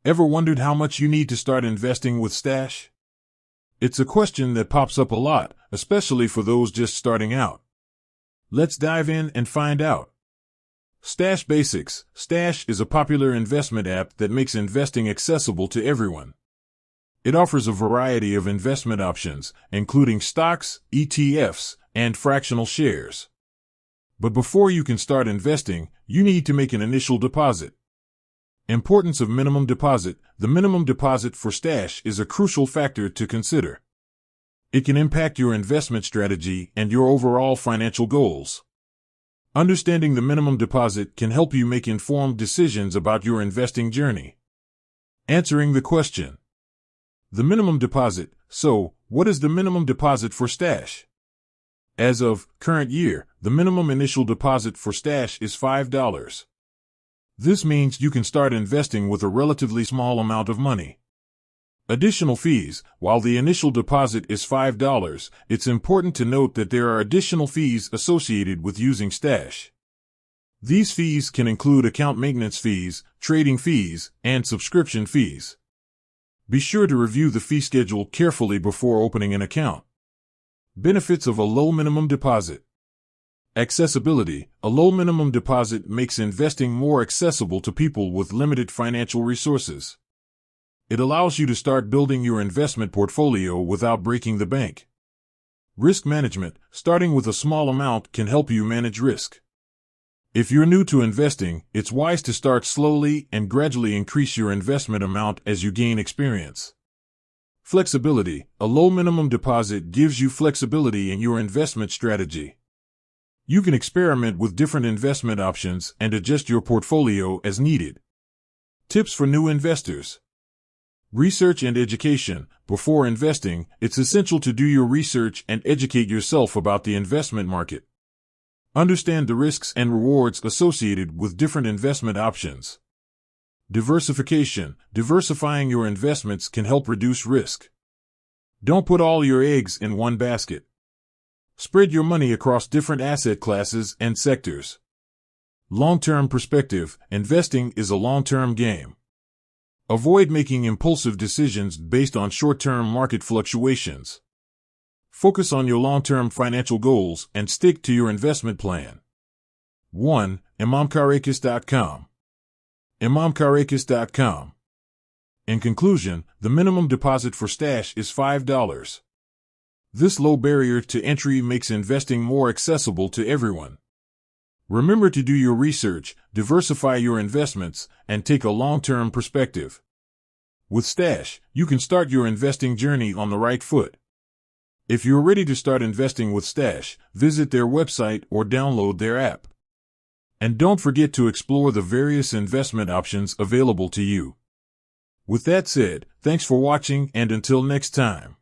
Ever wondered how much you need to start investing with Stash? It's a question that pops up a lot, especially for those just starting out. Let's dive in and find out. Stash Basics. Stash is a popular investment app that makes investing accessible to everyone. It offers a variety of investment options, including stocks, ETFs, and fractional shares. But before you can start investing, you need to make an initial deposit. Importance of minimum deposit. The minimum deposit for Stash is a crucial factor to consider. It can impact your investment strategy and your overall financial goals. Understanding the minimum deposit can help you make informed decisions about your investing journey. Answering the question. The minimum deposit. So, what is the minimum deposit for Stash? As of current year, the minimum initial deposit for Stash is $5. This means you can start investing with a relatively small amount of money. Additional fees. While the initial deposit is $5, it's important to note that there are additional fees associated with using Stash. These fees can include account maintenance fees, trading fees, and subscription fees. Be sure to review the fee schedule carefully before opening an account. Benefits of a low minimum deposit. Accessibility. A low minimum deposit makes investing more accessible to people with limited financial resources. It allows you to start building your investment portfolio without breaking the bank. Risk management. Starting with a small amount can help you manage risk. If you're new to investing, it's wise to start slowly and gradually increase your investment amount as you gain experience. Flexibility. A low minimum deposit gives you flexibility in your investment strategy. You can experiment with different investment options and adjust your portfolio as needed. Tips for new investors. Research and education. Before investing, it's essential to do your research and educate yourself about the investment market. Understand the risks and rewards associated with different investment options. Diversification. Diversifying your investments can help reduce risk. Don't put all your eggs in one basket. Spread your money across different asset classes and sectors. Long-term perspective. Investing is a long-term game. Avoid making impulsive decisions based on short-term market fluctuations. Focus on your long-term financial goals and stick to your investment plan. 1. imamkarakis.com. imamkarakis.com. In conclusion, the minimum deposit for Stash is $5. This low barrier to entry makes investing more accessible to everyone. Remember to do your research, diversify your investments, and take a long-term perspective. With Stash, you can start your investing journey on the right foot. If you're ready to start investing with Stash, visit their website or download their app. And don't forget to explore the various investment options available to you. With that said, thanks for watching, and until next time.